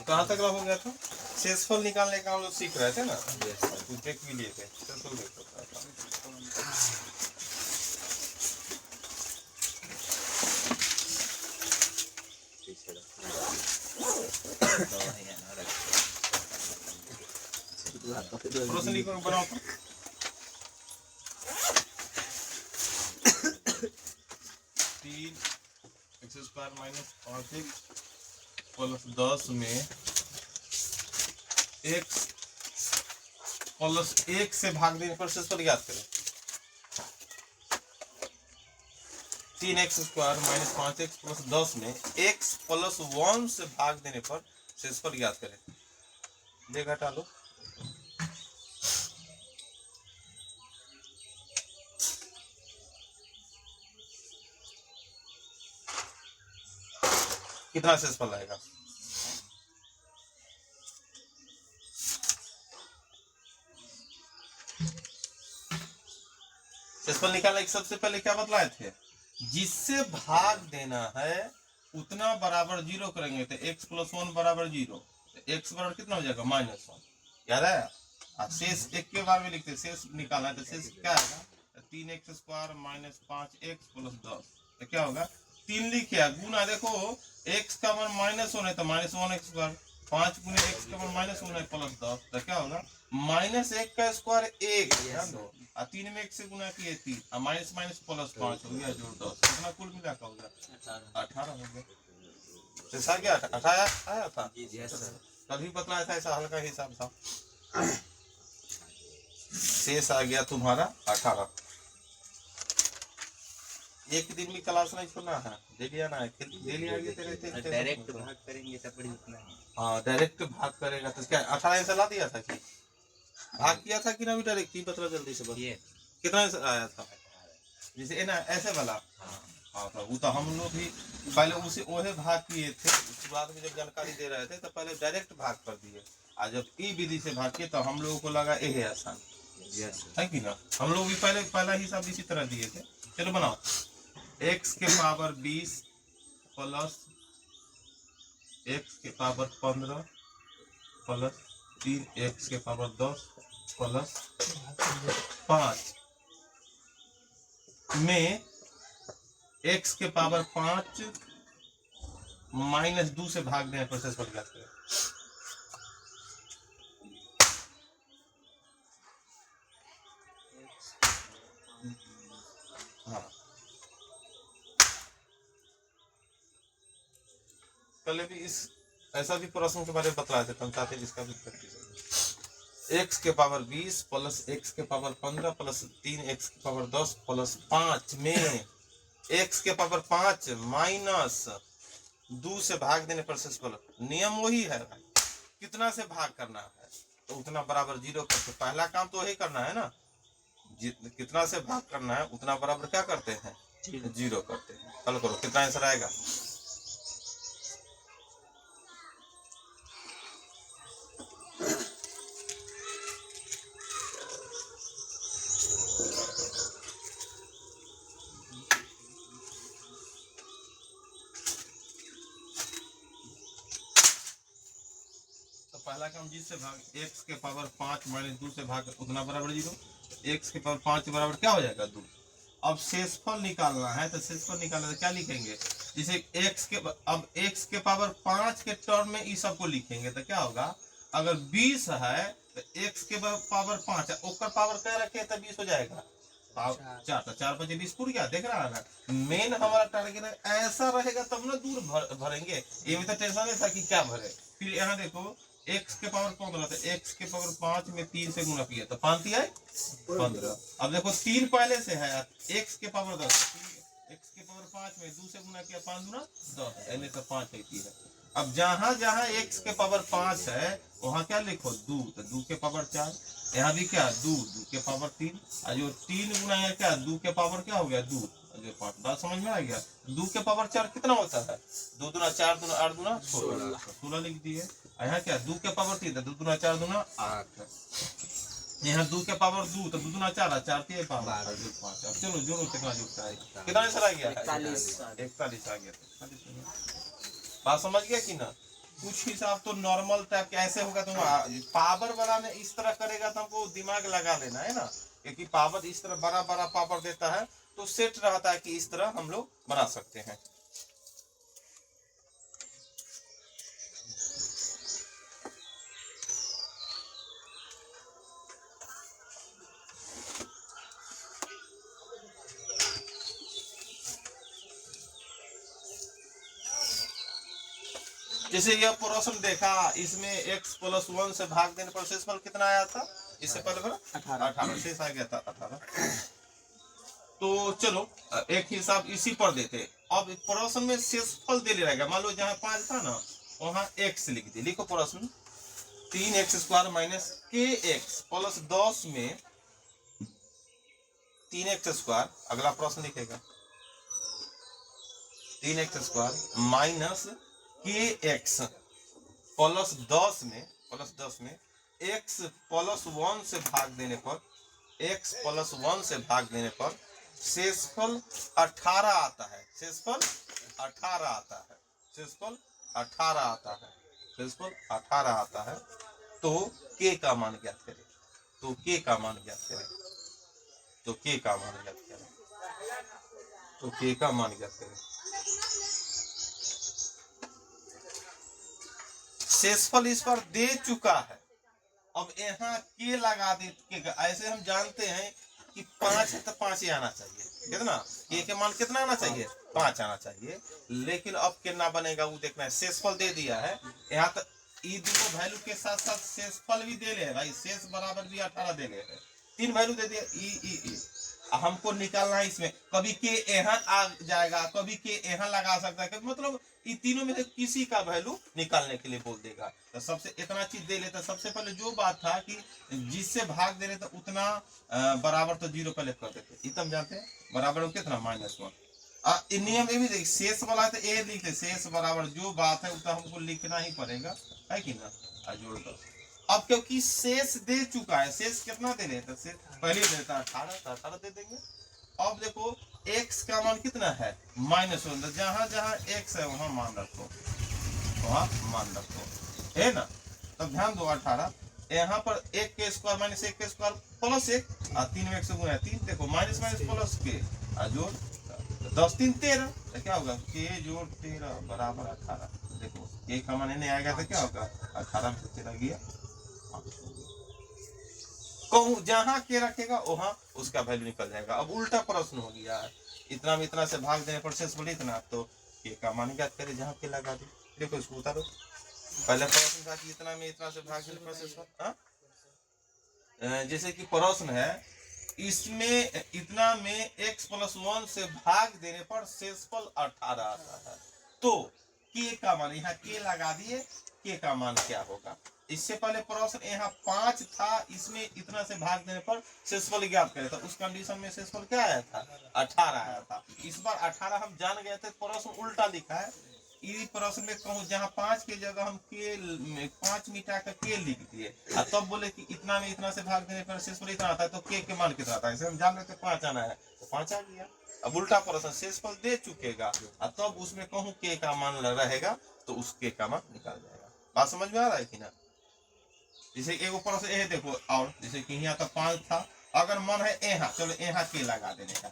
कहाँ तक हो गया था? शेषफल निकालने का हम लोग सीख रहे थे ना, देख भी लिए थे। शेषफल देखो रोशनी को बनाओ तो 3x² - 5x प्लस 10 में x प्लस 1 से भाग देने पर शेषफल याद करें। 3x² - 5x प्लस 10 में x प्लस 1 से भाग देने पर शेषफल याद करें। दे घटा लो। कितना शेषफल आएगा? शेषफल निकालने के सबसे पहले क्या बतलाए थे? जिससे भाग देना है उतना बराबर 0 करेंगे तो x प्लस 1 बराबर 0, तो x बराबर कितना हो जाएगा? -1। याद है? शेष एक के बारे में लिखते हैं, शेष निकालना है तो शेष क्या आएगा? 3x² - 5x प्लस 10, तो क्या होगा? 3 लिखे गुना, देखो x का मान -1 है तो -1x², 5 गुने x का मान -1 है प्लस 10, तो क्या होगा? -1 का स्क्वायर 1, और 3 में 1 से गुना किए 3, और माइनस माइनस प्लस 5 हो गया जोड़ 10, कितना कुल मिला का हो गया? 18 हो गया। शेष आ गया? 18 आया था कभी बतलाया था ऐसा हल्का हिसाब था। शेष आ गया तुम्हारा 18। एक दिन भी क्लास नहीं छोड़ना है, डेली आना है। डेली आगे तेरे डायरेक्ट भाग करेंगे तब बड़ी उतना है। हाँ डायरेक्ट भाग करेगा तो क्या 18 से ला दिया था कि भाग किया था कि ना? भी डायरेक्ट ही बतला जल्दी से बस। कितना आया था? जैसे ना ऐसे वाला। हाँ तो वो तो हम लोग भी पहले उसे ओहे भाग किए थे, उसके बाद में जब जानकारी दे रहे थे तो पहले डायरेक्ट भाग कर दिए, और जब ई विधि से भाग किए तो हम लोगों को लगा यही आसान है कि ना। हम लोग भी पहला हिसाब इसी तरह दिए थे। चलो बनाओ। x के पावर 20 प्लस x के पावर 15 प्लस 3x के पावर 10 प्लस 5 में x के पावर 5 माइनस 2 से भाग देने पर शेषफल ज्ञात करें। हाँ पहले भी इस ऐसा भी प्रश्न के बारे में बतलाए थे, हम चाहते इसका भी प्रैक्टिस। x के पावर 20 प्लस x के पावर 15 प्लस 3x के पावर 10 प्लस 5 में x के पावर 5 माइनस 2 से भाग देने पर शेषफल। नियम वही है, कितना से भाग करना है तो उतना बराबर 0 करते। पहला काम तो वही करना है ना, कितना से भाग करना है उतना बराबर क्या करते हैं? 0 करते हैं। हल करो, कितना आंसर आएगा? पहला काम जिससे भाग x के पावर 5 माइनस 2 से भाग उतना बराबर 0, x के पावर 5 बराबर क्या हो जाएगा? 2। अब शेषफल निकालना है तो शेषफल निकालना तो क्या लिखेंगे? जैसे अब x के पावर 5 के टर्म में इस सबको लिखेंगे तो क्या होगा? अगर 20 है तो x के पावर 5 है, ओकर पावर क्या रखे तो 20 हो जाएगा। 4 तो 4 बजे 20 पूरी। क्या देख रहा है ना, मेन हमारा टारगेट ऐसा रहेगा तब ना दूर भरेंगे। ये भी तो टेंशन नहीं था कि क्या भरे। फिर यहाँ देखो x के पावर 15 तो x के पावर 5 में 3 से गुना किया तो 5 है 15। अब देखो 3 पहले से है, x के पावर 10, x के पावर 5 में 2 से गुना किया 5 गुना 10, यानी तो 5 है। अब जहां जहां x के पावर 5 है वहां क्या लिखो? 2, तो 2 के पावर 4। यहाँ भी क्या? 2 के पावर 3, और जो 3 गुना है क्या? 2 के पावर क्या हो गया? 2, जो 5। बात समझ में आ गया? 2 के पावर 4 कितना होता है? 2 दूना 4 दूना 8 दूना 16 लिख दिए। यहाँ क्या? 2 के पावर 3, 2 दूना 4 दूना 8। यहाँ 2 के पावर 2 तो 2 दूना 4 4 के पावर 5। अब चलो जोड़ो कितना जुड़ता है, कितना आंसर आ गया? 41 आ गया। बात समझ गया कि ना? कुछ हिसाब तो नॉर्मल टाइप के ऐसे होगा, तुम पावर वाला में इस तरह करेगा तो हमको दिमाग लगा लेना है ना, क्योंकि पावर इस तरह बड़ा बड़ा पावर देता है तो सेट रहता है कि इस तरह हम लोग बना सकते हैं। जैसे यह प्रश्न देखा, इसमें x + 1 से भाग देने पर शेषफल कितना आया था? इससे पहले पर 18 शेष आ गया था 18। तो चलो एक हिसाब इसी पर देते। अब प्रश्न में शेषफल दे ले रहेगा, मान लो जहाँ 5 था ना वहाँ x लिख दी। लिखो प्रश्न 3x² - kx + 10 में 3x²। अगला प्रश्न लिखेगा 3x² - kx + 10 में x + 1 से भाग देने पर शेषफल 18 आता है। शेषफल 18 आता है। तो k का मान ज्ञात करें। तो k का मान ज्ञात करें। शेषफल इस पर दे चुका है। अब यहाँ के लगा दे, ऐसे हम जानते हैं कि 5 है तो 5 ही आना चाहिए। कितना के मान कितना आना चाहिए? 5 आना चाहिए। लेकिन अब कितना बनेगा वो देखना है। शेषफल दे दिया है यहाँ तक, ये दोनों वैल्यू के साथ साथ शेषफल भी दे ले भाई। शेष बराबर भी 18 दे ले, 3 वैल्यू दे दिया। ई हमको निकालना है इसमें। कभी के यहाँ आ जाएगा, कभी के यहाँ लगा सकता है, मतलब ये तीनों में से किसी का वैल्यू निकालने के लिए बोल देगा। तो सबसे इतना चीज दे लेता। सबसे पहले जो बात था कि जिससे भाग दे रहे तो उतना बराबर तो 0 पहले कर देते। ये तुम जानते हैं बराबर कितना? -1। नियम ये भी देखिए, शेष वाला तो ए लिखते, शेष बराबर जो बात है उतना हमको लिखना ही पड़ेगा, है कि ना? जोड़ दो। अब क्योंकि शेष दे चुका है, शेष कितना दे रहे थे? शेष पहले देता 18 दे देंगे। अब देखो x का मान कितना है? -1। जहां जहां x है वहां मान रखो, है ना? तब ध्यान दो 18 यहाँ पर 1 के स्क्वायर - 1 के स्क्वायर + 1 और 3 में 1 से गुणा 3। देखो माइनस प्लस के जोड़ 10 3 13। तो क्या होगा? k जोड़ 13 बराबर 18। देखो k का मान नहीं आएगा तो क्या होगा? 18 में से 13 गया। कहूँ जहां के रखेगा वहां उसका वैल्यू निकल जाएगा। अब उल्टा प्रश्न हो गया है, इतना में इतना से भाग देने पर शेषफल इतना, तो के का मान ज्ञात करे जहां के लगा दे। देखो इसको उतारो। पहले प्रश्न था कि इतना में इतना से भाग देने पर शेषफल, जैसे कि प्रश्न है इसमें इतना में x + 1 से भाग देने पर शेषफल 18 आता है। तो के का मान, यहाँ के लगा दिए, के का मान क्या होगा? इससे पहले प्रश्न यहाँ 5 था, इसमें इतना से भाग देने पर शेषफल ज्ञात करे, तो उस कंडीशन में शेषफल क्या आया था? 18 आया था। इस बार 18 हम जान गए थे, प्रश्न उल्टा लिखा है। इस प्रश्न में कहूँ जहाँ 5 की जगह हम के 5 मिटा कर के लिख दिए, तब बोले कि इतना में इतना से भाग देने पर शेषफल इतना आता है, तो के मान कितना आता है? इसे हम जान रहे थे 5 आना है, तो 5 आ गया। अब उल्टा प्रश्न शेषफल दे चुकेगा, तब उसमें कहूँ के का मान रहेगा तो उस के का मान निकाल जाएगा। बात समझ में आ रहा है कि ना? जैसे एगो प्रश्न ये देखो, और जैसे कि यहाँ तो 5 था, अगर मन है यहाँ, चलो यहाँ के लगा देने का,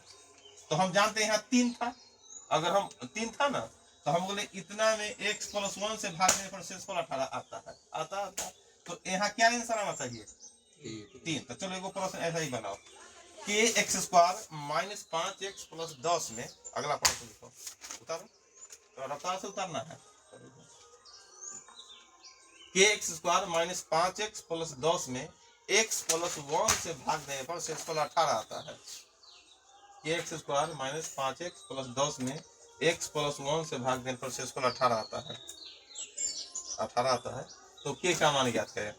तो हम जानते हैं यहाँ 3 था। अगर हम 3 था ना, तो हम बोले इतना में x + 1 से भाग देने पर शेषफल 18 आता। तो यहाँ क्या आंसर आना चाहिए? 3। तो चलो एगो प्रश्न ऐसा ही बनाओ, kx² - 5x + 10 में अगला प्रश्न लिखो। उतारो, तो रफ्तार से उतारना है। kx² - 5x + 10 में x + 1 से भाग देने पर शेषफल 18 आता है। kx² - 5x + 10 में x + 1 से भाग देने पर शेषफल 18 आता है। तो k का मान ज्ञात करें।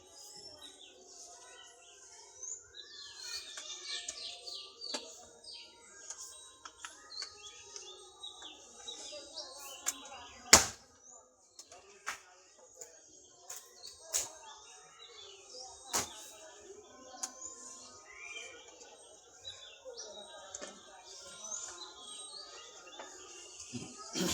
प्लस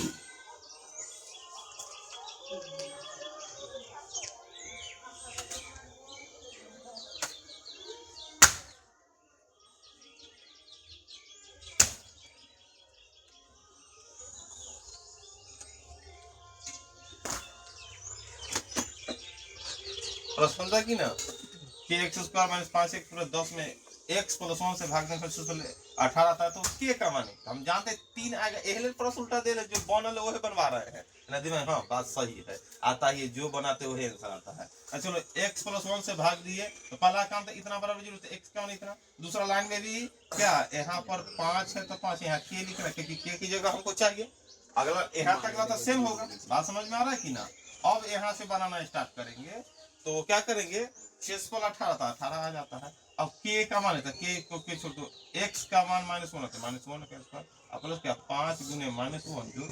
15 की ना कि x square minus 5x plus 10 में x प्लस 1 से भाग देने पर से पहले 18 आता है तो के का माने हम जानते हैं 3 आएगा एहले प्रश्न उल्टा दे रहे जो बनल है वही बनवा रहे हैं नदी में। हाँ बात सही है, आता है जो बनाते वही आंसर आता है। अच्छा चलो x प्लस 1 से भाग दिए तो पहला काम तो इतना बराबर 0 तो x का मान इतना। दूसरा लाइन में भी क्या यहाँ पर 5 है तो 5 यहाँ के लिखना क्योंकि के की जगह हमको चाहिए। अगला यहाँ तक तो सेम होगा, बात समझ में आ रहा है कि ना। अब यहाँ से बनाना स्टार्ट करेंगे तो क्या करेंगे, 6 18 था 18 आ जाता है। अब के का मान है के को के छोड़ दो, x का मान -1 होता है -1 का स्क्वायर अब प्लस क्या 5 गुने -1 जो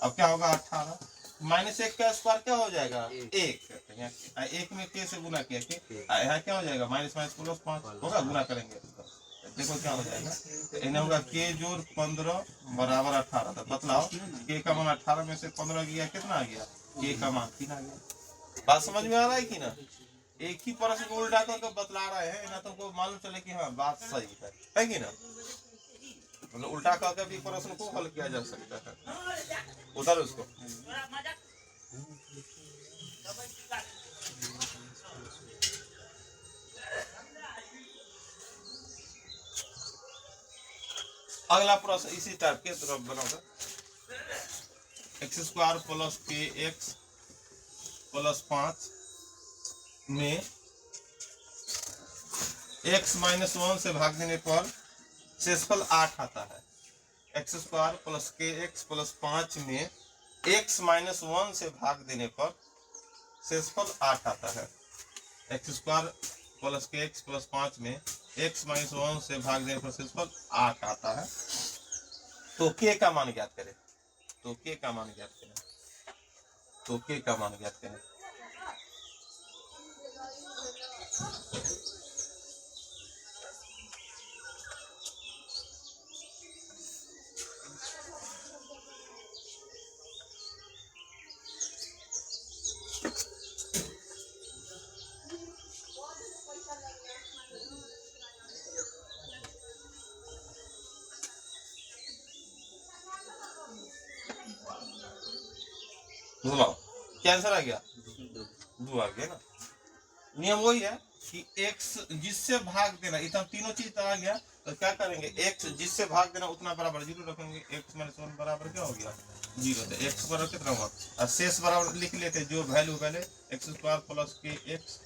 अब क्या होगा 18 -1 का स्क्वायर क्या हो जाएगा 1 1 में के से गुना किया के यहाँ क्या हो जाएगा माइनस प्लस 5 होगा, गुना करेंगे देखो क्या हो जाएगा तो इन्हें होगा के जोड़ 15 बराबर 18 था। बतलाओ के का मान 18 में से 15 गया कितना आ गया, के का मान 3 आ गया। बात समझ में आ रहा है कि ना। एक ही प्रश्न को उल्टा करके बतला रहे हैं ना, तुमको मालूम चले कि हाँ बात सही है कि ना। मतलब उल्टा करके भी प्रश्न को हल किया जा सकता है। उधर उसको अगला प्रश्न इसी टाइप के तरफ बनाओगे, x स्क्वायर प्लस के एक्स प्लस 5 में x -1 से भाग देने पर शेषफल 8 आता है। एक्स स्क्वायर प्लस के एक्स प्लस 5 में x -1 से भाग देने पर शेषफल 8 आता है। एक्स स्क्वायर प्लस के एक्स प्लस 5 में x -1 से भाग देने पर शेषफल 8 आता है। तो के का मान ज्ञात करें, तो के का मान ज्ञात करें, तो के का मान ज्ञात करें। घुमाओ क्या आंसर आ गया, 2 आ गया ना। नियम वही है कि x जिससे भाग देना, इतना तीनों चीज आ गया तो क्या करेंगे, x जिससे भाग देना उतना बराबर 0 रखेंगे। x -1 बराबर क्या हो गया 0, तो x बराबर कितना हुआ और शेष बराबर लिख लेते जो वैल्यू पहले एक्स स्क्वायर प्लस के एक्स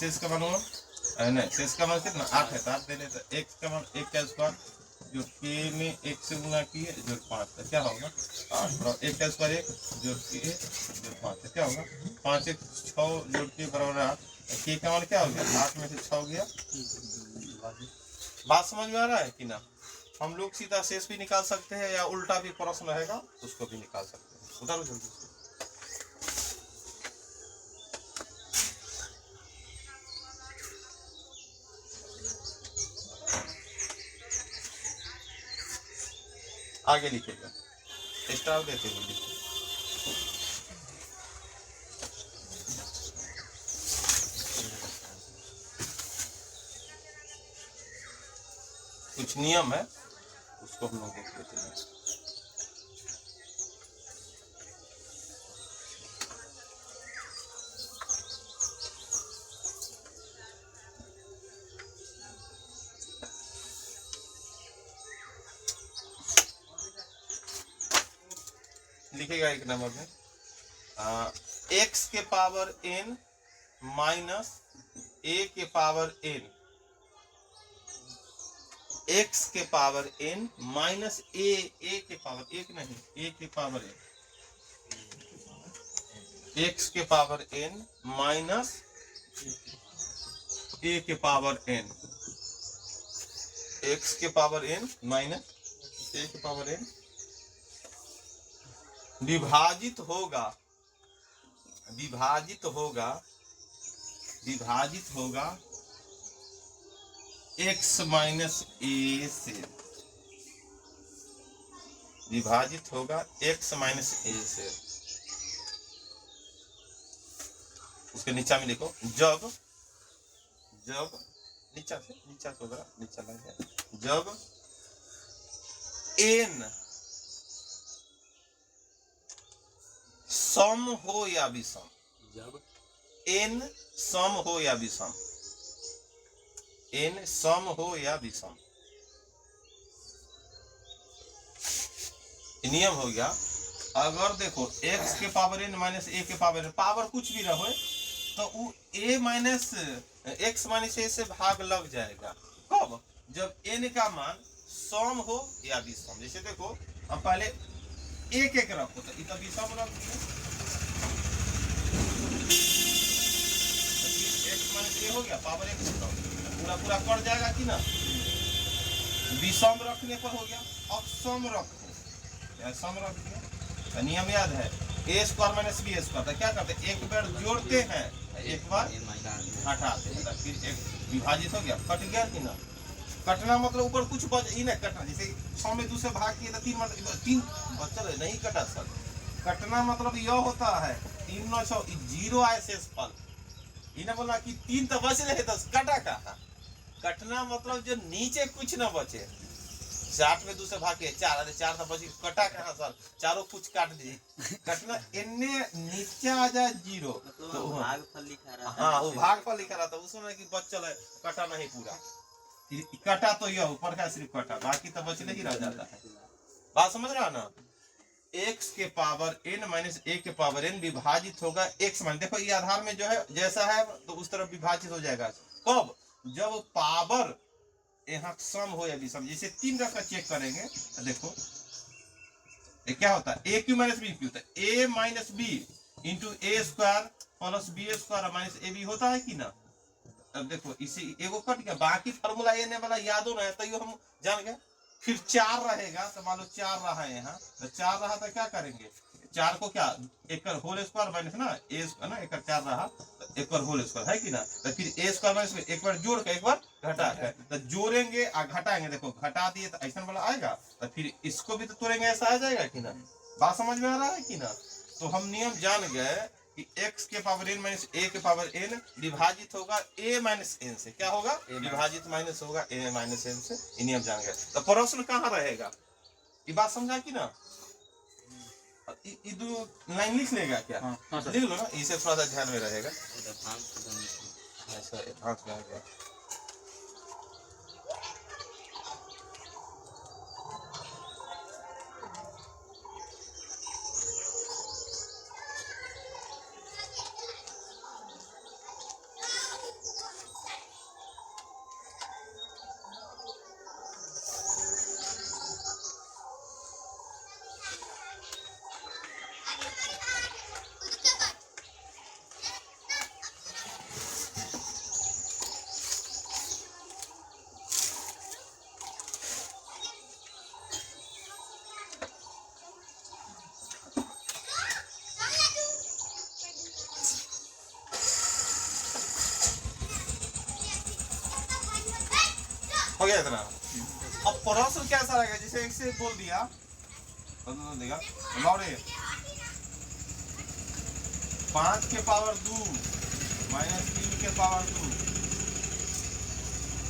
शेष का मान हुआ नहीं, शेष का मान कितना 8 है तो 8 दे लेते, x का मान 1 का स्क्वायर जो के में 1 से गुना किए जो 5 है क्या होगा 8 1 का स्क्वायर 1 जोड़ के जो 5 है क्या होगा 5 1 6 जोड़ के बराबर 8 के का मान क्या हो गया 8 में से 6 गया। बात समझ में आ रहा है कि ना। हम लोग सीधा शेष भी निकाल सकते हैं या उल्टा भी प्रश्न रहेगा उसको भी निकाल सकते हैं। उतारो जल्दी आगे लिखेगा, स्टार देते हुए लिखे। कुछ नियम है उसको हम लोग देख लेते हैं। लिखेगा एक नंबर में x के पावर n माइनस a के पावर n, x के पावर n माइनस a के पावर एक नहीं a के पावर n, x के पावर n माइनस a के पावर n, x के पावर n माइनस a के पावर n विभाजित होगा, विभाजित होगा, विभाजित होगा x माइनस a से। विभाजित होगा x माइनस ए से। उसके नीचा में लिखो, जब नीचा से होगा, नीचा लगे, जब n सम हो या विषम, जब n सम हो या विषम, n सम हो या विषम, नियम हो गया। अगर देखो x के पावर n माइनस a के पावर n, पावर कुछ भी रहो तो वो a minus x minus a से भाग लग जाएगा। कब? जब n का मान सम हो या विषम। जैसे देखो हम पहले एक एक रखो तो इतना विषम रख दिया, x माइनस a हो गया, पावर x पूरा पूरा कट जाएगा कि ना। विषम रखने पर हो गया। अब सम रखो, सम रख दिया। नियम याद है, ए स्क्वायर माइनस बी स्क्वायर। तो क्या करते हैं, एक बार जोड़ते हैं, एक बार हटाते हैं, फिर एक विभाजित हो गया, कट गया कि ना। कटना मतलब ऊपर कुछ बच ही नहीं कटना। जैसे 6 में 2 से भाग किए तो 3 मतलब 3 बचल नहीं कटा सर। कटना मतलब यह होता है 3 9 6 जीरो आए शेष फल। इन्हें बोला कि 3 तो बच रहे तो कटा कहाँ। कटना मतलब जो नीचे कुछ ना बचे। 8 में 2 से भाग के 4, अरे 4 तो बची, कटा कहाँ सर, चारों कुछ काट दिए। कटना इन्ने नीचे आ जाए जीरो तो भागफल लिखा रहा। हाँ वो भागफल लिखा रहा था उसमें कि बचल है, कटा नहीं पूरा। कटा तो यह ऊपर का सिर्फ कटा, बाकी तो बचले ही रह जाता है। बात समझ रहा ना। x के पावर n माइनस a के पावर n विभाजित होगा x माइनस, देखो ये आधार में जो है जैसा है तो उस तरफ विभाजित हो जाएगा। कब? जब पावर यहाँ सम हो या विषम। जैसे 3 रखकर चेक करेंगे तो देखो ये क्या होता है, a cube minus b cube, तो a minus b into A square plus B square minus A b होता है कि ना। अब देखो इसी एगो कट गया, बाकी फार्मूला ये वाला याद हो रहा है तो हम जान गए। फिर 4 रहेगा तो मान लो 4 रहा है यहाँ, तो 4 रहा तो क्या करेंगे, 4 को क्या एक होल स्क्वायर माइनस ना ए ना, एक 4 रहा तो एक होल स्क्वायर है कि ना। तो फिर ए स्क्वायर माइनस एक बार जोड़ के एक बार घटा के, तो जोड़ेंगे और घटाएंगे। देखो घटा दिए तो ऐसा वाला आएगा, तो फिर इसको भी तो तोड़ेंगे, ऐसा आ जाएगा कि ना। बात समझ में आ रहा है कि ना। तो हम नियम जान गए कि x के पावर n माइनस a के पावर n विभाजित होगा a माइनस n से। क्या होगा? विभाजित माइनस होगा a माइनस n से। ये नियम जान गए। तो प्रश्न कहाँ रहेगा, ये बात समझा कि ना। दो लाइन लिख लेगा क्या? हाँ, लिख लो ना, इसे थोड़ा सा ध्यान में रहेगा। ऐसा एडवांस में आ गया। हो गया इतना। अब प्रश्न कैसा रहेगा, जैसे एक से बोल दिया देगा लौड़े 5 के पावर 2 माइनस 3 के पावर 2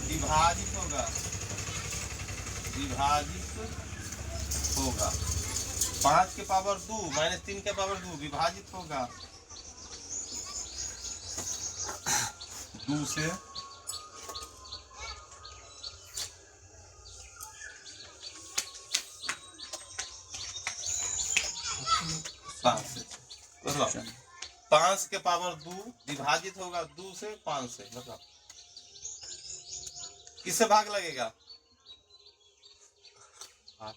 विभाजित होगा 5 के पावर 2 माइनस 3 के पावर 2 विभाजित होगा 2 से 5 से। 5 के पावर 2 विभाजित होगा 2 से 5 से। मतलब किससे भाग लगेगा? 5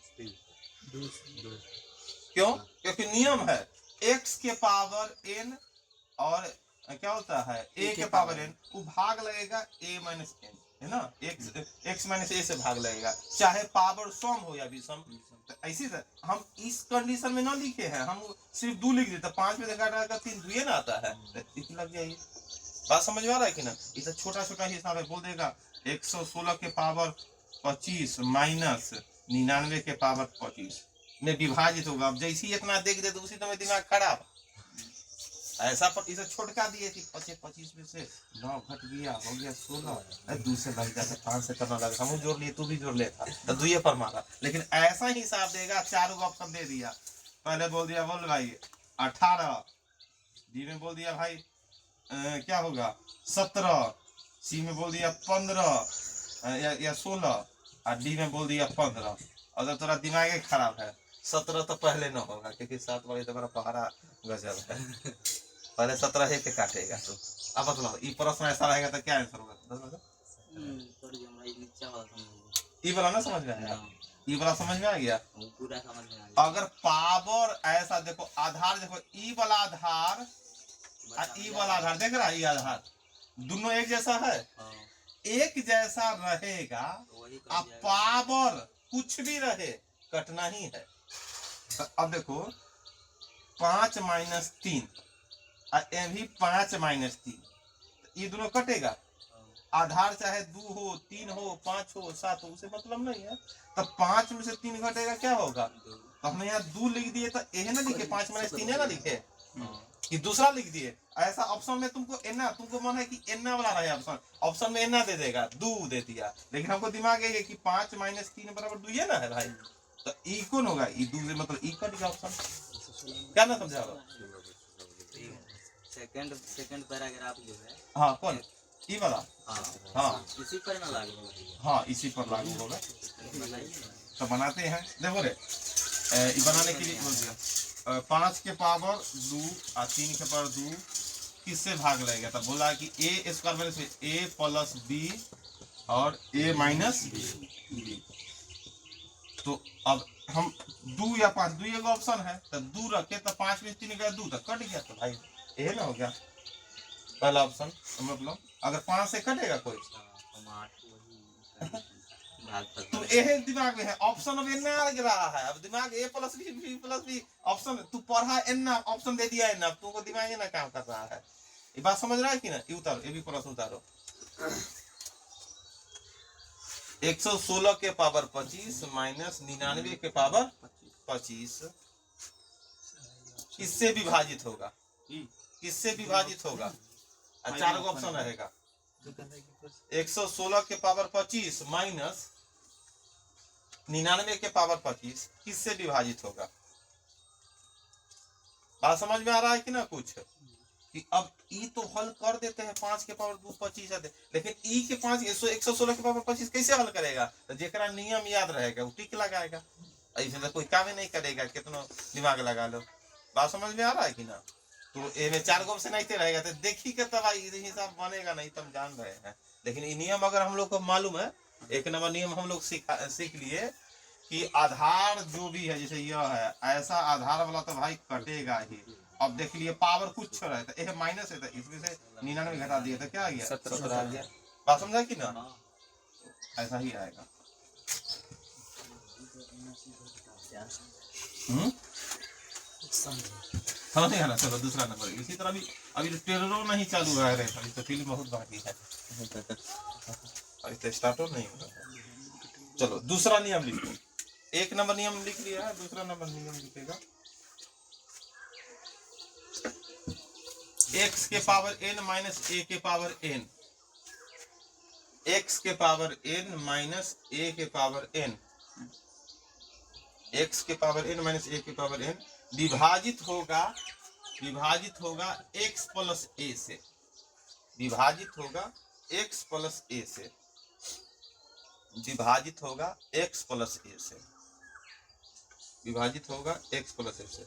क्यों? क्योंकि नियम है x के पावर n और क्या होता है a के पावर n, वो भाग लगेगा a माइनस n, है ना। x माइनस a से भाग लगेगा, चाहे पावर सम हो या विषम। तो ऐसी हम इस कंडीशन में ना लिखे हैं, हम सिर्फ 2 लिख देते। 5 में देखा जाएगा 3 2 ना आता है, तो लग जाएगी। बात समझ में आ रहा है कि ना। इसे छोटा छोटा हिसाब है, बोल देगा 116 के पावर 25 माइनस 99 के पावर 25 में विभाजित होगा। अब जैसे ही इतना देख दे तो उसी समय दिमाग खराब। ऐसा पर इसे छोटका दिए कि 25 में से 9 घट गया, हो गया 16, 2 से भाग जाता 5 से करना लगा, हम जोड़ लिए तू भी जोड़ लेता तो 2 पर मारा। लेकिन ऐसा ही हिसाब देगा, 4 को ऑप्शन दे दिया। पहले बोल दिया बोल भाई 18, डी में बोल दिया भाई क्या होगा 17, सी में बोल दिया 15 या 16 और डी में बोल दिया 15। अगर थोड़ा दिमाग खराब है 17 तो पहले न होगा क्योंकि 7 वाले तो बड़ा पहाड़ा गजब है। पहले 17 है के काटेगा। तो अब मतलब ये प्रश्न ऐसा रहेगा तो क्या आंसर होगा? ये वाला ना समझ में आया? ये वाला समझ में आ गया? पूरा समझ में आ गया। अगर पावर ऐसा देखो, आधार देखो, ई वाला आधार और ई वाला आधार देख रहा है, ये आधार दोनों एक जैसा है, एक जैसा रहेगा। अब पावर कुछ भी रहे कटना ही है। तो अब देखो 5 माइनस 3 और ये भी 5 माइनस 3, ये दोनों कटेगा। आधार चाहे 2 हो 3 हो 5 हो 7 हो, उसे मतलब नहीं है। तो 5 में से 3 घटेगा क्या होगा? तो हमने यहाँ 2 लिख दिए तो ये ना लिखे, 5 माइनस 3 है ना लिखे कि दूसरा लिख दिए। ऐसा ऑप्शन में तुमको एना, तुमको मन है कि एना वाला रहे ऑप्शन, ऑप्शन में एना दे देगा, 2 दे दिया। लेकिन हमको दिमाग है कि 5 माइनस 3 बराबर 2 है ना है भाई। तो ई कौन होगा? ई 2 से मतलब ई कट गया ऑप्शन। क्या ना समझा? सेकंड पैराग्राफ जो है, हाँ कौन? ई वाला? हाँ इसी पर ना लागू होगा। हाँ इसी पर लागू होगा। तो बनाते हैं, देखो रे बनाने के लिए बोल दिया 5 के पावर 2 और 3 के पावर 2 किससे भाग लगेगा? तो बोला कि ए स्क्वायर माइनस ए प्लस बी और ए माइनस बी। तो अब हम 2 या 5, 2 एक ऑप्शन है तो 2 रखे तो 5 में 3 गया 2 तो कट गया। तो भाई ये ना हो गया पहला ऑप्शन। मतलब अगर 5 से कटेगा कोई तो ये दिमाग में है ऑप्शन। अब एन आ रहा है, अब दिमाग A plus B plus B option तू पढ़ा एन ऑप्शन दे दिया है ना, तुमको दिमाग ही ना काम कर रहा है। ये बात समझ रहा है कि ना? ये उतारो, ये भी प्रश्न उतारो। 116 के पावर 25 माइनस 99 के पावर 25 किससे विभाजित होगा? किससे विभाजित होगा? 4 का ऑप्शन रहेगा। 116 के पावर 25 माइनस 99 के पावर 25 किससे विभाजित होगा? बात समझ में आ रहा है कि ना कुछ? कि अब ई तो हल कर देते हैं 5 के पावर 2 25 आते, लेकिन ई के 5 116 के पावर 25 कैसे हल करेगा? तो जेकरा नियम याद रहेगा वो टिक लगाएगा, ऐसे तो कोई काम ही नहीं करेगा कितना दिमाग लगा लो। बात समझ में आ रहा है कि ना? तो ए में 4 ऑप्शन नहीं रहेगा तो देखी के तब हिसाब बनेगा नहीं, तुम जान रहे हैं। लेकिन ये नियम अगर हम लोग को मालूम है, 1 नंबर नियम हम लोग सीख लिए कि आधार जो भी है, जैसे यह है ऐसा आधार वाला तो भाई कटेगा ही। अब देख लिए पावर कुछ रहा है तो ये माइनस है, तो इसमें से 99 घटा दिया तो क्या आ गया? 17 आ गया। बात समझा कि ना? ऐसा ही आएगा। समझ नहीं आना। चलो दूसरा नंबर। इसी तरह भी अभी तो टेररो नहीं चालू है रे, अभी तो फिल्म बहुत बाकी है, अभी तो स्टार्ट नहीं होगा। चलो दूसरा नियम लिखो। 1 नंबर नियम लिख लिया है, दूसरा नंबर नियम लिखेगा। x के पावर n माइनस a के पावर n, x के पावर n माइनस a के पावर n, x के पावर n माइनस a के पावर n विभाजित होगा x प्लस a से। विभाजित होगा x प्लस a से। विभाजित होगा x प्लस a से। विभाजित होगा x प्लस a से।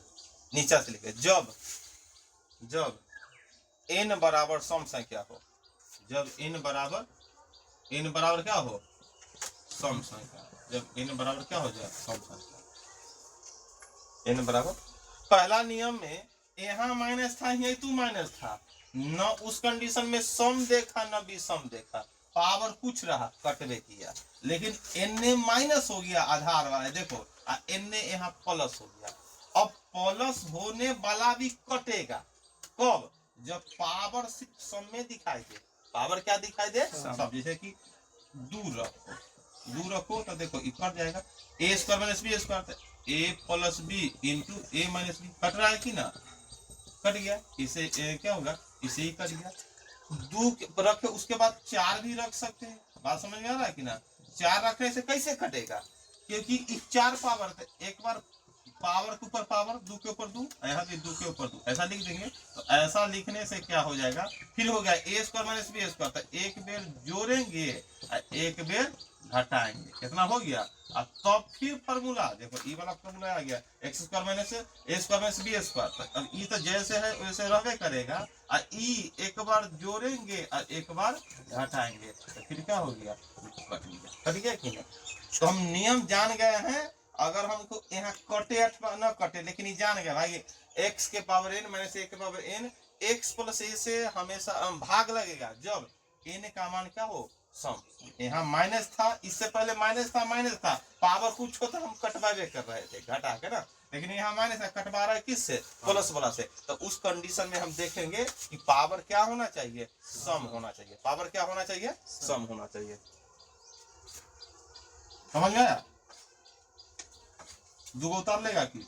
नीचा से लिखे जब n बराबर सम संख्या हो, जब n बराबर क्या हो? सम संख्या। जब n बराबर क्या हो जाए? सम संख्या। n बराबर, पहला नियम में यहाँ माइनस था, यही 2 माइनस था, न उस कंडीशन में सम देखा न विषम देखा, पावर कुछ रहा कटवे किया। लेकिन n माइनस हो गया आधार वाला, देखो n यहाँ प्लस हो गया। अब प्लस होने वाला भी कटेगा कब? जब पावर सिर्फ सम में दिखाई दे। पावर क्या दिखाई दे? सब। जैसे कि 2 रखो 2 रखो तो देखो ये कट जाएगा, ए स्क्वायर माइनस बी स्क्वायर, ए प्लस बी इंटू ए माइनस बी, कट रहा है कि ना, कट गया, इसे क्या होगा, इसे ही कट गया। 2 रखे उसके बाद 4 भी रख सकते हैं, बात समझ में आ रहा है कि ना, 4 रखने से कैसे कटेगा, क्योंकि इस 4 पावर, एक बार पावर के ऊपर पावर, 2 के ऊपर 2, यहाँ भी 2 के ऊपर 2, ऐसा लिख देंगे। तो ऐसा लिखने से क्या हो जाएगा, फिर हो गया ए स्क्वायर माइनस बी स्क्वायर, तो एक बेर जोड़ेंगे और एक बेर घटाएंगे, कितना हो गया। और तब फिर फार्मूला देखो, ई वाला फार्मूला आ गया, एक्स स्क्वायर माइनस ए स्क्वायर माइनस बी स्क्वायर। अब ई तो जैसे है वैसे रहबे करेगा, और ई एक बार जोड़ेंगे और एक बार घटाएंगे, तो फिर क्या हो गया, कट गया कि नहीं। तो हम नियम जान गए हैं, अगर हमको यहाँ कटे अथवा न कटे, लेकिन ये जान गया भाई, x के पावर n माइनस a के power n, x plus a से हमेशा भाग लगेगा जब n का मान क्या हो, सम। यहाँ माइनस था, इससे पहले माइनस था, पावर कुछ होता हम कटवावे कर रहे थे घटा के ना, लेकिन यहाँ माइनस है, कटवा रहा है किससे, प्लस वाला से। तो उस कंडीशन में हम देखेंगे कि पावर क्या होना चाहिए, सम होना चाहिए, पावर क्या होना चाहिए, सम होना चाहिए। समझ में आया, 2 उतार लेगा कि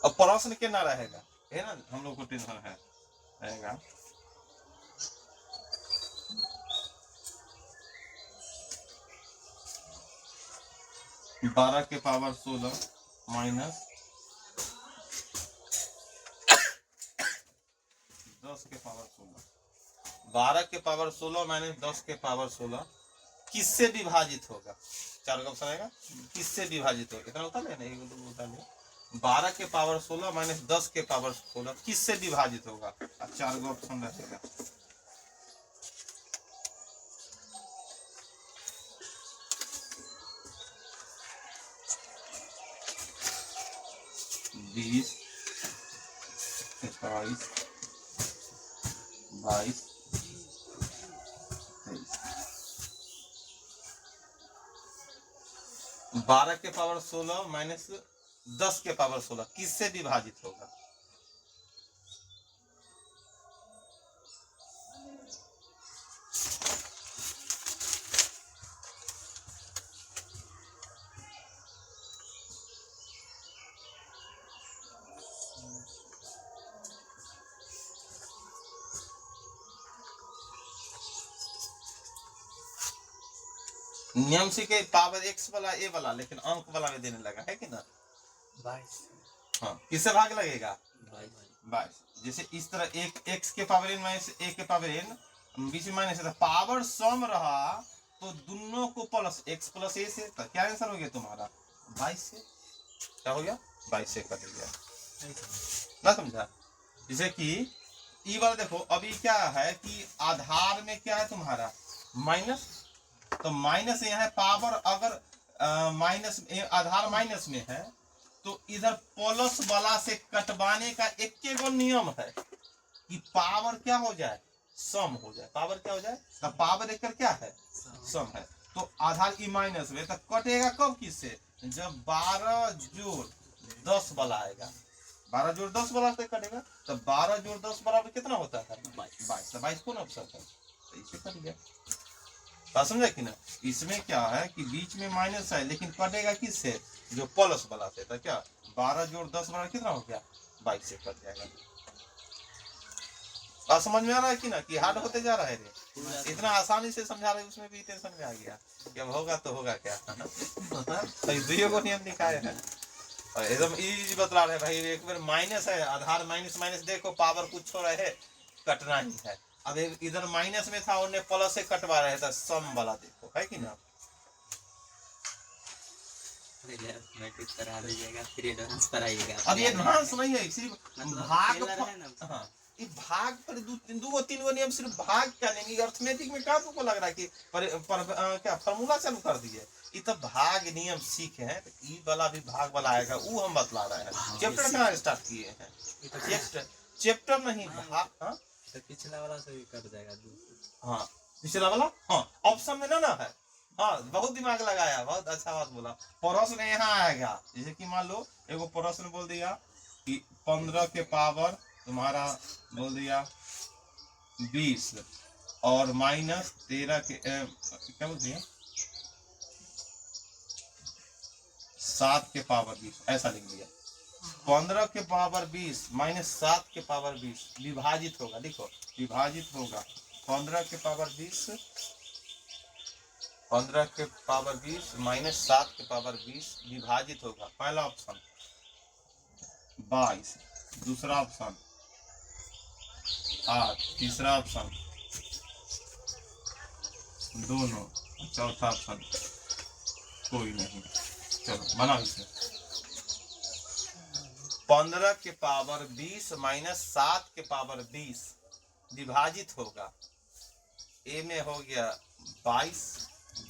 अब प्रश्न के ना रहेगा, है ना, हम लोग को टेंशन है रहेगा। बारह के पावर 16 माइनस 10 के पावर 16, 12 के पावर 16 माइनस 10 के पावर 16 किससे विभाजित होगा, 4 का ऑप्शन आएगा, किससे विभाजित होगा, इतना उतार लेना, 1 2 उतार लिया। 12 के पावर 16 माइनस 10 के पावर 16 किससे विभाजित होगा, 4 का ऑप्शन रहेगा। बीस, 21, 22, 23। 12 के पावर 16 माइनस 10 के पावर 16 किससे विभाजित होगा, नियम से के पावर x वाला a वाला, लेकिन अंक वाला में देने लगा है कि ना, 22, हाँ, किससे भाग लगेगा, 22। जैसे इस तरह एक x के पावर n माइनस a के पावर n बीच में माइनस है, तो पावर सम रहा तो दोनों को प्लस x प्लस a से, तो क्या आंसर हो गया तुम्हारा 22 से, क्या हो गया 22 से कट गया ना, समझा। जैसे कि ई वाला देखो, अभी क्या है कि आधार में क्या है तुम्हारा माइनस, तो माइनस यहाँ है, पावर अगर माइनस आधार माइनस में है तो इधर प्लस वाला से कटवाने का एक गो नियम है कि पावर क्या हो जाए, सम हो जाए, पावर क्या हो जाए, तो पावर एक क्या है, सम है। तो आधार ई माइनस में, तो कटेगा कब किससे, जब 12 जोड़ 10 वाला आएगा, 12 जोड़ 10 वाला से कटेगा, तो 12 जोड़ 10 बराबर कितना होता है 22, तो 22 कौन ऑप्शन है, तो इसे कट गया, बात समझा कि ना। इसमें क्या है कि बीच में माइनस है, लेकिन कटेगा किससे, जो प्लस वाला से, तो क्या 12 जोड़ 10 बराबर कितना हो गया 22 से कट जाएगा। बात समझ में आ रहा है कि ना, कि हार्ड होते जा रहा है रे, इतना आसानी से समझा रहे, उसमें भी टेंशन में आ गया कि अब होगा तो होगा क्या, तो दुइयों को नियम दिखाए हैं और एकदम इजी बतला रहे भाई। एक बार माइनस है, आधार माइनस माइनस देखो, पावर कुछ हो रहे है, कटना ही है। अब इधर माइनस में था, उन्हें प्लस से कटवा रहे थे, सम वाला देखो, है कि ना। करा दीजिएगा, फिर एडवांस कराइएगा। अब ये एडवांस नहीं है, सिर्फ मतलब भाग खेल रहे हैं ना, हाँ, ये भाग पर दो तीन गो नियम सिर्फ भाग का नहीं, अर्थमेटिक में क्या तुमको लग रहा है कि क्या फॉर्मूला चालू कर दिए? ये तो भाग नियम सीखे हैं, तो ई वाला भी भाग वाला आएगा, वो हम बतला रहे हैं। चैप्टर कहाँ स्टार्ट किए हैं? चैप्टर नहीं भाग। हाँ तो पिछला वाला से भी कट जाएगा। हाँ पिछला वाला, हाँ ऑप्शन में ना है। हाँ बहुत दिमाग लगाया, बहुत अच्छा बात बोला। प्रश्न यहाँ आएगा, जैसे कि मान लो एगो प्रश्न बोल दिया कि 15 के पावर तुम्हारा बोल दिया 20 और माइनस 13 के क्या बोल दिया 7 के पावर 20, ऐसा लिख दिया। 15 के पावर 20 माइनस 7 के पावर 20 विभाजित होगा, देखो विभाजित होगा 15 के पावर 20, 15 के पावर 20 माइनस 7 के पावर 20 विभाजित होगा। पहला ऑप्शन 22, दूसरा ऑप्शन 8, तीसरा ऑप्शन दोनों, चौथा ऑप्शन कोई नहीं। चलो बनाओ इसे। 15 के पावर 20 माइनस 7 के पावर 20 विभाजित होगा। ए में हो गया 22,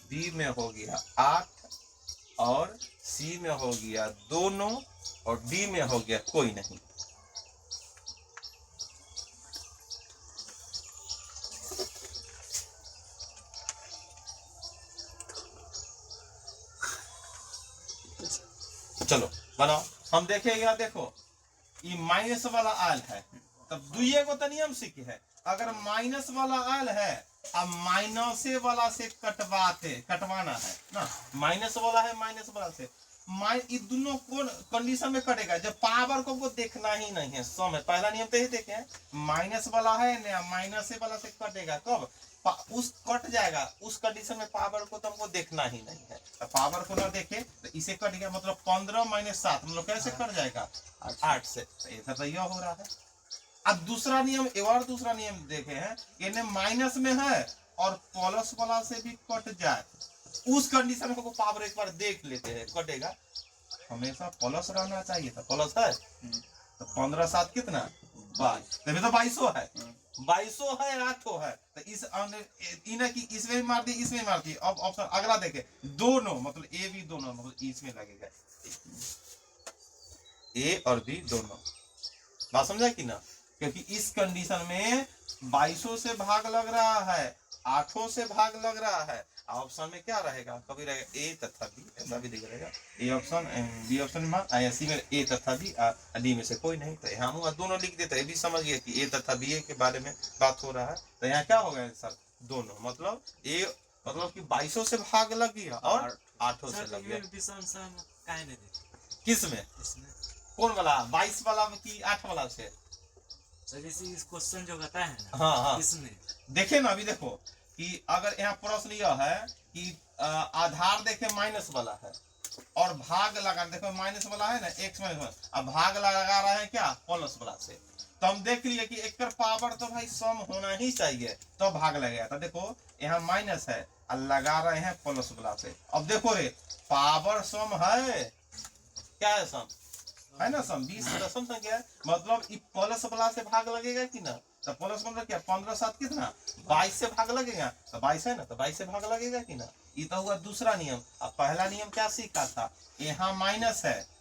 बी में हो गया 8 और सी में हो गया दोनों और डी में हो गया कोई नहीं। चलो बनाओ, हम देखेंगे। देखो ये माइनस वाला आयल है, तब दुइये को तो नियम सीखे है। अगर माइनस वाला आयल है अब माइनसे वाला से कटवाना है ना, माइनस वाला है माइनस वाला से ये दोनों कौन कंडीशन में कटेगा? जब पावर को देखना ही नहीं है, सम है। पहला नियम तो यही देखे हैं, माइनस वाला है ना, माइनस वाला से कटेगा कब? उस कट जाएगा उस कंडीशन में पावर को तो हमको देखना ही नहीं है। तो पावर को ना देखे तो इसे कट गया, मतलब 15 माइनस 7 मतलब कैसे कट जाएगा? 8 से। ऐसा तो यह हो रहा है। अब दूसरा नियम, एक और दूसरा नियम देखे हैं, इन्हें माइनस में है और प्लस वाला से भी कट जाए, उस कंडीशन को पावर एक बार देख लेते हैं, कटेगा। हमेशा प्लस रहना चाहिए था, प्लस है तो 15 7 कितना 22, तभी तो 22 है, 22 है 8 है। तो इस इन्हें की इसमें भी मार दी, इसमें मार दी। अब ऑप्शन अगला देखे, दोनों मतलब ए बी दोनों, मतलब इसमें लगेगा ए और बी दोनों। बात समझा कि ना? क्योंकि इस कंडीशन में 22 से भाग लग रहा है, 8 से भाग लग रहा है। ऑप्शन में क्या रहेगा? कभी रहेगा ए तथा बी, ऐसा भी दिख रहेगा। ए ऑप्शन बी ऑप्शन में, सी में ए तथा बी, डी में से कोई नहीं। तो यहाँ हम दोनों लिख देते हैं, भी समझ गए कि ए तथा बी के बारे में बात हो रहा है। तो यहाँ क्या होगा आंसर? दोनों, मतलब ए मतलब कि 22 से भाग लग गया और 8 से लग गया। किस में? कौन वाला? 22 वाला में कि 8 वाला से? इस क्वेश्चन जो बताया है ना, हाँ हाँ इसमें देखे ना, अभी देखो कि अगर यहाँ प्रश्न यह है कि आधार देखे माइनस वाला है और भाग लगा, देखो माइनस वाला है ना, एक्स माइनस, अब भाग लगा रहे हैं क्या? प्लस वाला से। तो हम देख लिए कि एक पावर तो भाई सम होना ही चाहिए, तो भाग लगेगा। तो देखो यहाँ माइनस है और लगा रहे हैं प्लस वाला से। अब देखो रे, पावर सम है, क्या है? सम है ना, सम 20 दशम संख्या है, मतलब प्लस वाला से भाग लगेगा कि ना? तो प्लस मतलब क्या? 15 7 कितना 22 से भाग लगेगा, तो 22 है ना, तो 22 से भाग लगेगा कि ना? ये तो हुआ दूसरा नियम। अब पहला नियम क्या सीखा था? यहाँ माइनस है,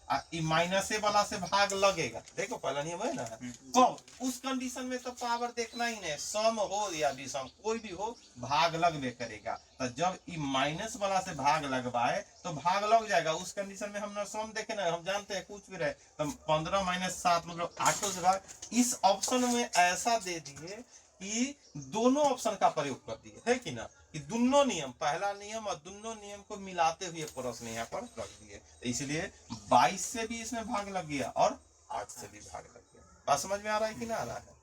माइनस वाला से भाग लगेगा। देखो पहला नियम है ना, कब? उस कंडीशन में तो पावर देखना ही नहीं, सम हो या विषम कोई भी हो, भाग लगबे करेगा। तो जब ये माइनस वाला से भाग लगवाए तो भाग लग जाएगा। उस कंडीशन में हम ना सम देखे ना, हम जानते हैं कुछ भी रहे तो 15 माइनस 7 मतलब 8 से भाग। इस ऑप्शन में ऐसा दे दिए कि दोनों ऑप्शन का प्रयोग कर दिए, है कि ना? कि दोनों नियम, पहला नियम और दोनों नियम को मिलाते हुए प्रश्न यहाँ पर रख दिए। तो इसलिए 22 से भी इसमें भाग लग गया और 8 से भी भाग लग गया। बात समझ में आ रहा है कि ना आ रहा है?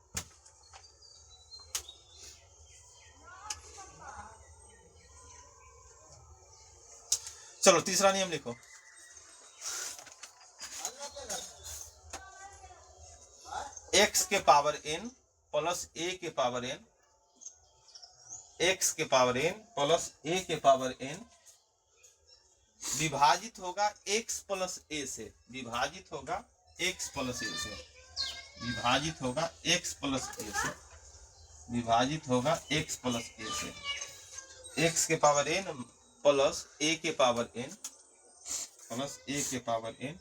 चलो तीसरा नियम लिखो। x के पावर n प्लस a के पावर n, x के पावर n प्लस a के पावर n विभाजित होगा x प्लस a से, विभाजित होगा x प्लस a से। विभाजित होगा x प्लस a से, विभाजित होगा x प्लस a से, x के पावर n प्लस a के पावर n प्लस a के पावर n,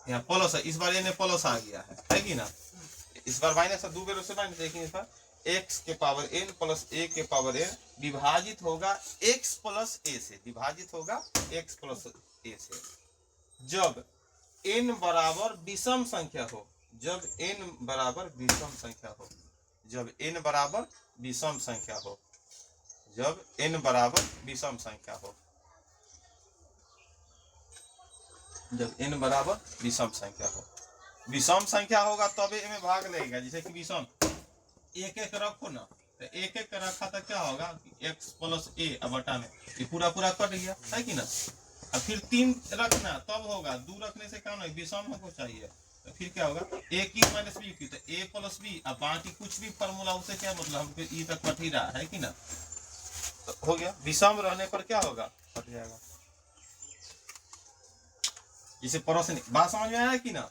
यहाँ प्लस है, इस बार n प्लस आ गया है कि ना, इस बार माइनस है, दो बेरों से माइनस, लेकिन इस बार x के पावर n प्लस a के पावर n विभाजित होगा x प्लस a से, विभाजित होगा x प्लस a से, जब n बराबर विषम संख्या हो, जब n बराबर विषम संख्या हो, जब n बराबर विषम संख्या हो, जब n बराबर विषम संख्या हो, जब n बराबर विषम संख्या हो, विषम संख्या होगा तब में भाग लेगा, जैसे कि विषम एक एक रखो ना, तो एक एक रखा तो क्या होगा, x प्लस a अब बटा में ये पूरा पूरा कट गया है कि ना, अब फिर 3 रखना तब होगा, 2 रखने से काम नहीं, विषम हमको चाहिए, तो फिर क्या होगा a cube minus b cube, तो a प्लस b, अब बाकी कुछ भी फॉर्मूला उससे क्या मतलब, हमको e तक कट ही रहा है कि ना, तो हो गया, विषम रहने पर क्या होगा, कट जाएगा। इसे प्लस बात समझ में आया कि ना,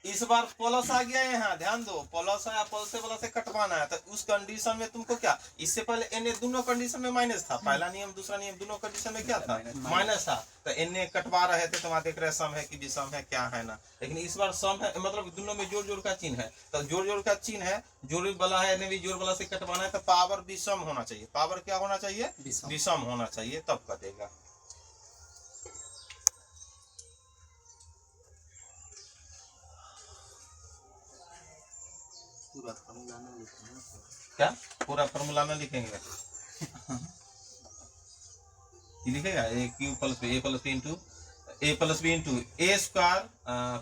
इस बार प्लस आ गया, यहाँ ध्यान दो, प्लस आया, प्लस से प्लस से कटवाना है, तो उस कंडीशन में तुमको क्या, इससे पहले n दोनों कंडीशन में माइनस था, पहला नियम दूसरा नियम दोनों कंडीशन में क्या था, माइनस था, तो n कटवा रहे थे, तो वहां देख रहे सम है कि विषम है, क्या है ना, लेकिन इस बार सम है, मतलब दोनों में जोड़ जोड़ का चिन्ह है, तो जोड़ जोड़ का चिन्ह है, जोड़ वाला है, n भी जोड़ वाला से कटवाना है, तो पावर विषम होना चाहिए, पावर क्या होना चाहिए, विषम होना चाहिए, तब कटेगा। पूरा फॉर्मूला नहीं लिखना, क्या पूरा फॉर्मूला में लिखेंगे, लिखेगा A cube plus B, A plus B into A plus B into A square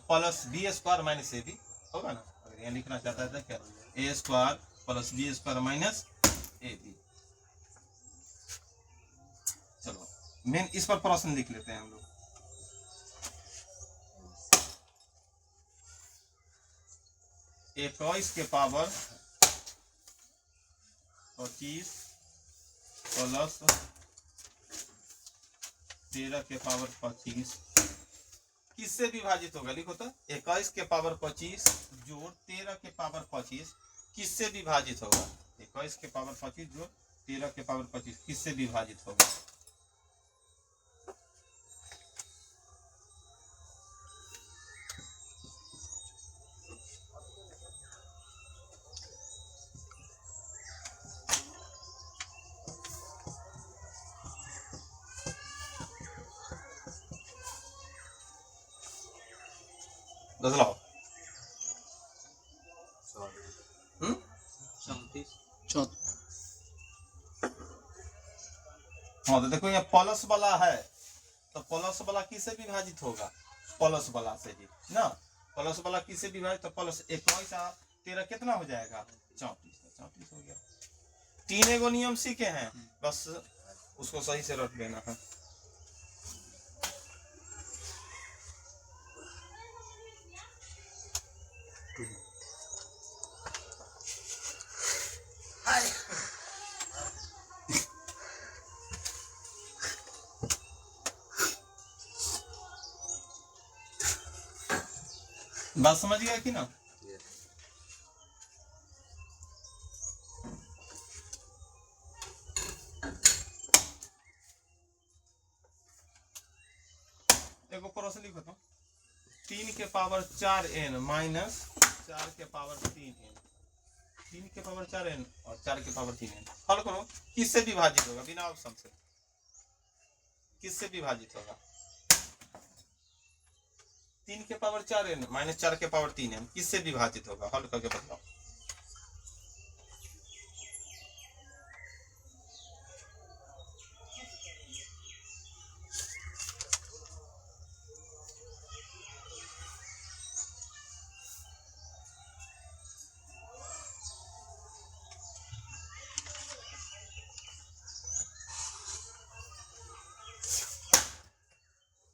plus B square minus A B होगा ना, अगर यहाँ लिखना चाहता है तो क्या, A square plus B square minus A B. चलो मेन इस पर प्रश्न लिख लेते हैं हम लोग, इक्कीस के पावर 25 प्लस 13 के पावर 25 किससे विभाजित होगा, लिखो तो 21 के पावर 25 जोड़ 13 के पावर 25 किससे विभाजित होगा, 21 के पावर 25 जोड़ 13 के पावर 25 किससे विभाजित होगा, बदलाओ। 34 हाँ तो देखो यहाँ प्लस वाला है, तो प्लस वाला किससे विभाजित होगा, प्लस वाला से ही ना, प्लस वाला किससे विभाजित, तो प्लस 21 13 कितना हो जाएगा 34 हो गया। 3 एगो नियम सीखे हैं, बस उसको सही से रख लेना है। बात समझ गया कि ना, एगो प्रश्न लिखो तो 3 के पावर 4n माइनस 4 के पावर 3n, 3 के पावर 4n और 4 के पावर 3n हल करो, किससे विभाजित होगा, बिना ऑप्शन से किससे विभाजित होगा, 3 के पावर 4n माइनस 4 के पावर 3n किससे विभाजित होगा, हल करके बताओ।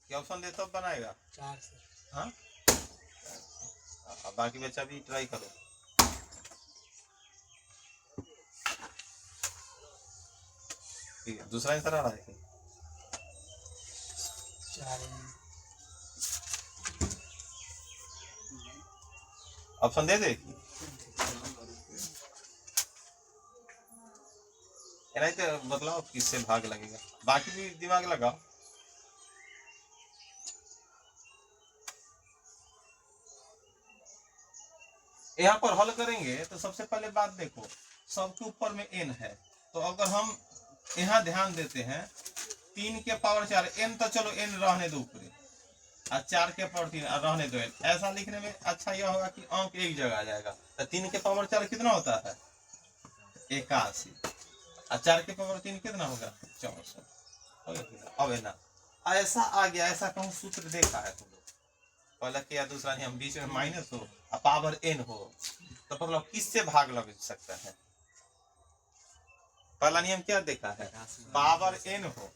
क्या ऑप्शन दे तब बनाएगा 4 से, हाँ, बाकी बच्चा भी ट्राई करो। ठीक है, दूसरा आंसर आ रहा है 4 ऑप्शन दे दे नहीं तो बतलाओ किससे भाग लगेगा, बाकी भी दिमाग लगाओ। यहाँ पर हल करेंगे तो सबसे पहले बात देखो, सबके ऊपर में n है, तो अगर हम यहाँ ध्यान देते हैं 3 के पावर 4, n तो चलो n रहने दो ऊपर, और 4 के पावर 3 रहने दो n, ऐसा लिखने में अच्छा यह होगा कि अंक एक जगह आ जाएगा। तो 3 के पावर 4 कितना होता है 81, और 4 के पावर 3 कितना होगा 64। अब है ना ऐसा आ गया, ऐसा कहूँ सूत्र देखा है तुम लोग पहला के या दूसरा नियम, बीच में माइनस हो और पावर n हो, तो मतलब किससे भाग लग सकता है। पहला नियम क्या देखा है, पावर n हो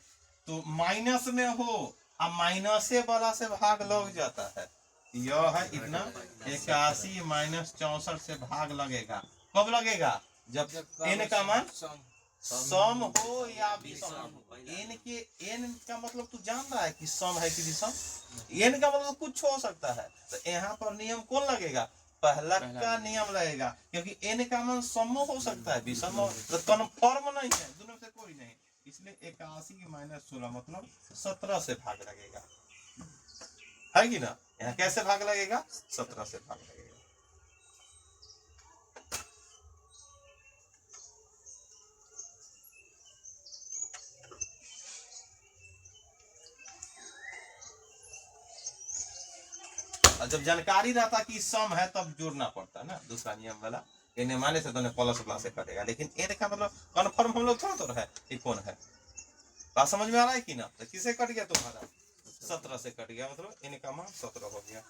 तो माइनस में हो और माइनसे वाला से भाग लग जाता है। यह है इतना 81 माइनस 64 से भाग लगेगा। कब लगेगा, जब n का मान सम हो या विषम हो। n के n का मतलब तू जान रहा है कि सम है कि विषम, n का मतलब कुछ हो सकता है। तो यहाँ पर नियम कौन लगेगा, पहला का नियम लगेगा, क्योंकि n का मान सम हो सकता है विषम हो, तो कन्फर्म नहीं है, दोनों से कोई नहीं, इसलिए 81 माइनस 16 मतलब 17 से भाग लगेगा, है कि ना। यहाँ कैसे भाग लगेगा, 17 से भाग लगेगा। और जब जानकारी रहता कि सम है तब जोड़ना पड़ता है ना, दूसरा नियम वाला n माने से तो प्लस प्लस से कटेगा, लेकिन n का मतलब कन्फर्म हम लोग थोड़ा है ये कौन है। बात समझ में आ रहा है कि ना। तो किसे कट गया तुम्हारा 17 से कट गया, मतलब n का मान 17 हो गया।